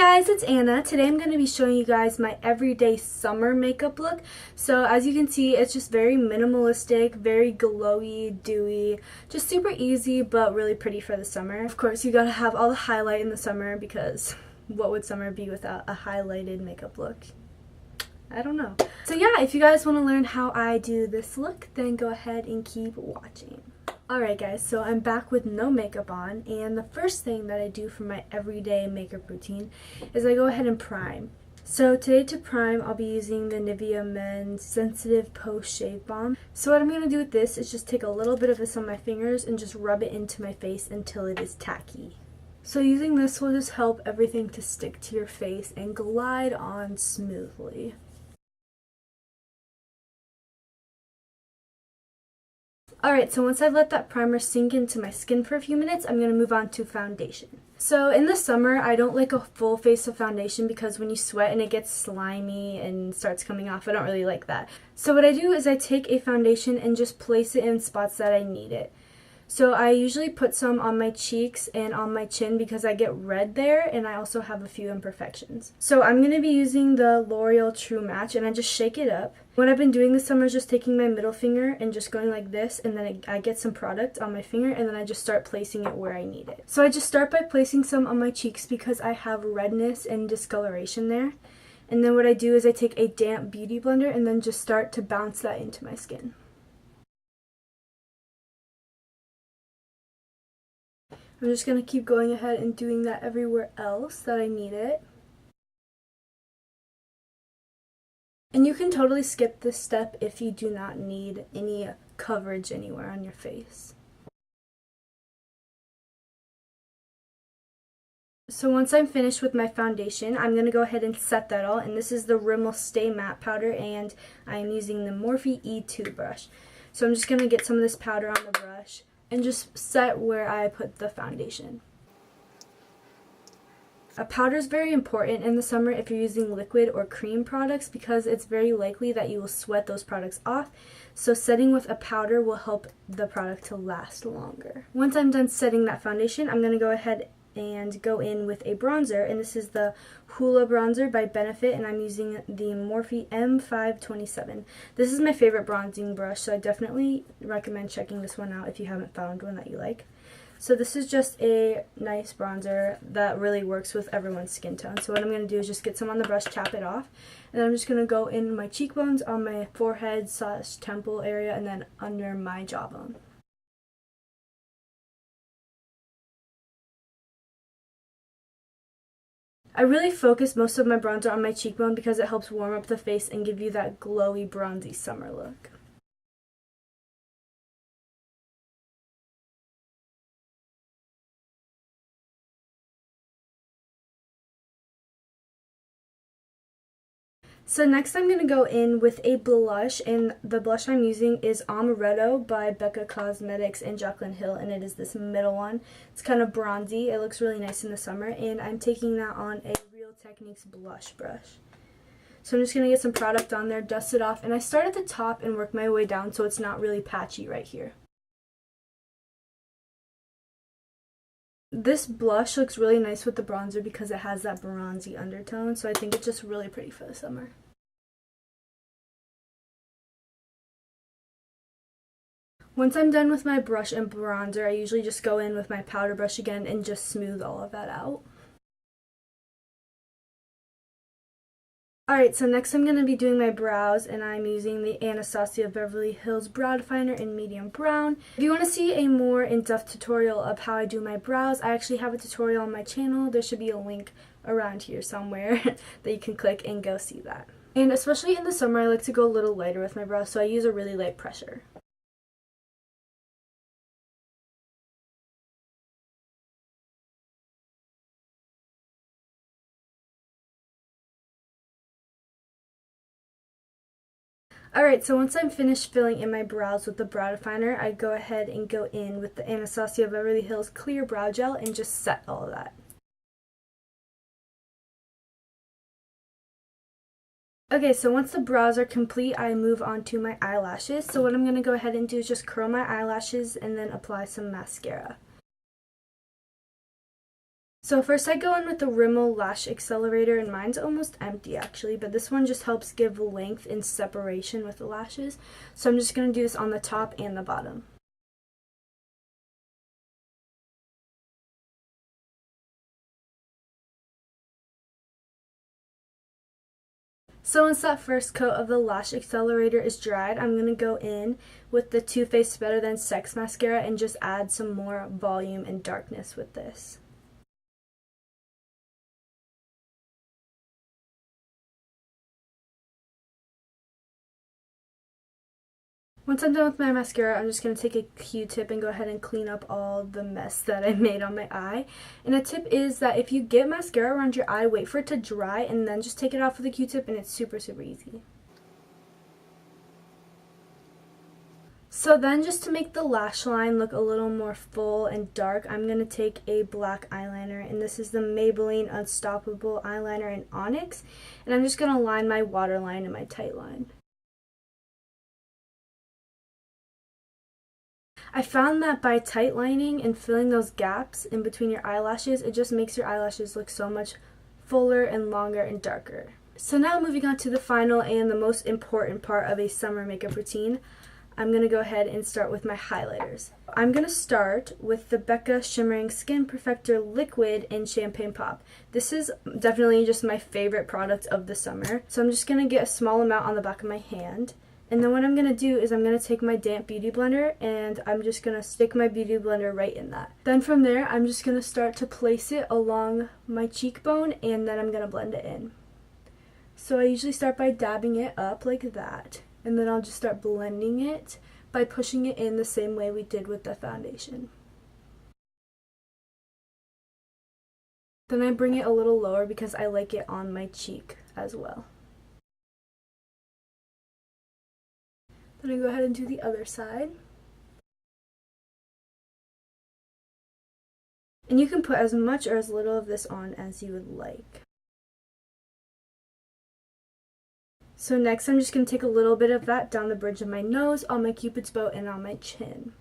guys, it's Anna. Today I'm going to be showing you guys my everyday summer makeup look. So as you can see, it's just very minimalistic, very glowy, dewy, just super easy but really pretty for the summer. Of course, you gotta have all the highlight in the summer because what would summer be without a highlighted makeup look? I don't know. So yeah, if you guys want to learn how I do this look, then go ahead and keep watching. Alright guys, so I'm back with no makeup on, and the first thing that I do for my everyday makeup routine is I go ahead and prime. So today to prime, I'll be using the Nivea Men's Sensitive Post Shave Balm. So what I'm going to do with this is just take a little bit of this on my fingers and just rub it into my face until it is tacky. So using this will just help everything to stick to your face and glide on smoothly. Alright, so once I've let that primer sink into my skin for a few minutes, I'm going to move on to foundation. So in the summer, I don't like a full face of foundation because when you sweat and it gets slimy and starts coming off, I don't really like that. So what I do is I take a foundation and just place it in spots that I need it. So I usually put some on my cheeks and on my chin because I get red there, and I also have a few imperfections. So I'm going to be using the L'Oreal True Match, and I just shake it up. What I've been doing this summer is just taking my middle finger and just going like this, and then I get some product on my finger, and then I just start placing it where I need it. So I just start by placing some on my cheeks because I have redness and discoloration there. And then what I do is I take a damp beauty blender and then just start to bounce that into my skin. I'm just going to keep going ahead and doing that everywhere else that I need it. And you can totally skip this step if you do not need any coverage anywhere on your face. So once I'm finished with my foundation, I'm going to go ahead and set that all. And this is the Rimmel Stay Matte Powder, and I'm using the Morphe E2 brush. So I'm just going to get some of this powder on the brush and just set where I put the foundation. A powder is very important in the summer if you're using liquid or cream products because it's very likely that you will sweat those products off. So setting with a powder will help the product to last longer. Once I'm done setting that foundation, I'm going to go ahead and go in with a bronzer, and this is the Hoola bronzer by Benefit, and I'm using the Morphe M527. This is my favorite bronzing brush, so I definitely recommend checking this one out if you haven't found one that you like. So this is just a nice bronzer that really works with everyone's skin tone. So what I'm going to do is just get some on the brush, tap it off, and then I'm just going to go in my cheekbones, on my forehead / temple area, and then under my jawbone. I really focus most of my bronzer on my cheekbone because it helps warm up the face and give you that glowy, bronzy summer look. So next I'm going to go in with a blush, and the blush I'm using is Amaretto by Becca Cosmetics and Jaclyn Hill, and it is this middle one. It's kind of bronzy. It looks really nice in the summer, and I'm taking that on a Real Techniques blush brush. So I'm just going to get some product on there, dust it off, and I start at the top and work my way down so it's not really patchy right here. This blush looks really nice with the bronzer because it has that bronzy undertone, so I think it's just really pretty for the summer. Once I'm done with my brush and bronzer, I usually just go in with my powder brush again and just smooth all of that out. Alright, so next I'm going to be doing my brows, and I'm using the Anastasia Beverly Hills Brow Definer in medium brown. If you want to see a more in-depth tutorial of how I do my brows, I actually have a tutorial on my channel. There should be a link around here somewhere that you can click and go see that. And especially in the summer, I like to go a little lighter with my brows, so I use a really light pressure. Alright, so once I'm finished filling in my brows with the brow definer, I go ahead and go in with the Anastasia Beverly Hills Clear Brow Gel and just set all of that. Okay, so once the brows are complete, I move on to my eyelashes. So what I'm going to go ahead and do is just curl my eyelashes and then apply some mascara. So first I go in with the Rimmel Lash Accelerator, and mine's almost empty actually, but this one just helps give length and separation with the lashes. So I'm just going to do this on the top and the bottom. So once that first coat of the Lash Accelerator is dried, I'm going to go in with the Too Faced Better Than Sex Mascara and just add some more volume and darkness with this. Once I'm done with my mascara, I'm just going to take a Q-tip and go ahead and clean up all the mess that I made on my eye. And a tip is that if you get mascara around your eye, wait for it to dry and then just take it off with a Q-tip, and it's super, super easy. So then, just to make the lash line look a little more full and dark, I'm going to take a black eyeliner, and this is the Maybelline Unstoppable Eyeliner in Onyx. And I'm just going to line my waterline and my tight line. I found that by tight lining and filling those gaps in between your eyelashes, it just makes your eyelashes look so much fuller and longer and darker. So now moving on to the final and the most important part of a summer makeup routine, I'm going to go ahead and start with my highlighters. I'm going to start with the Becca Shimmering Skin Perfector Liquid in Champagne Pop. This is definitely just my favorite product of the summer. So I'm just going to get a small amount on the back of my hand. And then what I'm going to do is I'm going to take my damp beauty blender and I'm just going to stick my beauty blender right in that. Then from there, I'm just going to start to place it along my cheekbone, and then I'm going to blend it in. So I usually start by dabbing it up like that, and then I'll just start blending it by pushing it in the same way we did with the foundation. Then I bring it a little lower because I like it on my cheek as well. Then I go ahead and do the other side. And you can put as much or as little of this on as you would like. So next I'm just going to take a little bit of that down the bridge of my nose, on my cupid's bow, and on my chin.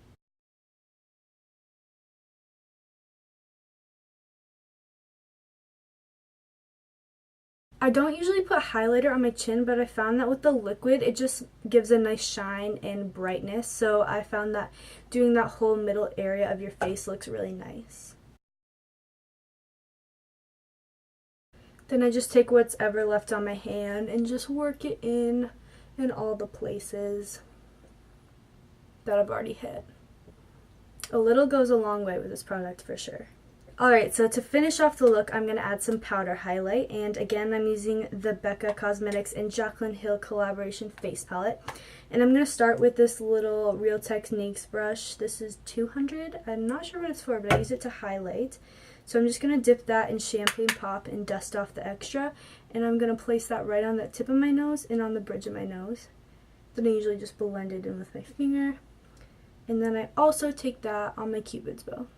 I don't usually put highlighter on my chin, but I found that with the liquid, it just gives a nice shine and brightness. So I found that doing that whole middle area of your face looks really nice. Then I just take what's ever left on my hand and just work it in all the places that I've already hit. A little goes a long way with this product for sure. Alright, so to finish off the look, I'm going to add some powder highlight, and again I'm using the Becca Cosmetics and Jaclyn Hill collaboration face palette. And I'm going to start with this little Real Techniques brush. This is 200. I'm not sure what it's for, but I use it to highlight. So I'm just going to dip that in Champagne Pop and dust off the extra, and I'm going to place that right on the tip of my nose and on the bridge of my nose. Then I usually just blend it in with my finger. And then I also take that on my cupid's bow.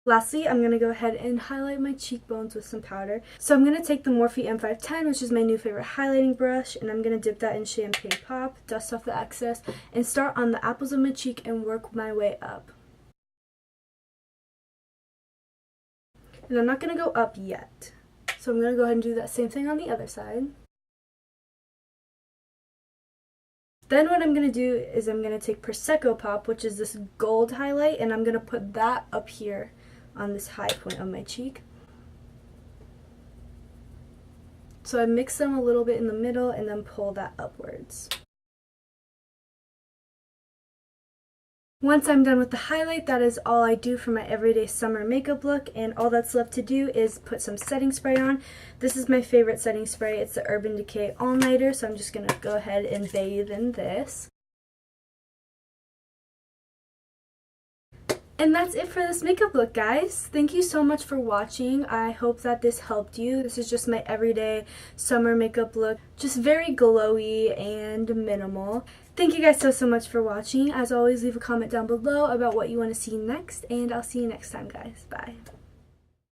Lastly, I'm going to go ahead and highlight my cheekbones with some powder. So I'm going to take the Morphe M510, which is my new favorite highlighting brush, and I'm going to dip that in Champagne Pop, dust off the excess, and start on the apples of my cheek and work my way up. And I'm not going to go up yet. So I'm going to go ahead and do that same thing on the other side. Then what I'm going to do is I'm going to take Prosecco Pop, which is this gold highlight, and I'm going to put that up here on this high point of my cheek. So I mix them a little bit in the middle and then pull that upwards. Once I'm done with the highlight, that is all I do for my everyday summer makeup look, and all that's left to do is put some setting spray on. This is my favorite setting spray. It's the Urban Decay All Nighter, so I'm just going to go ahead and bathe in this. And that's it for this makeup look, guys. Thank you so much for watching. I hope that this helped you. This is just my everyday summer makeup look. Just very glowy and minimal. Thank you guys so much for watching. As always, leave a comment down below about what you want to see next, and I'll see you next time, guys. Bye.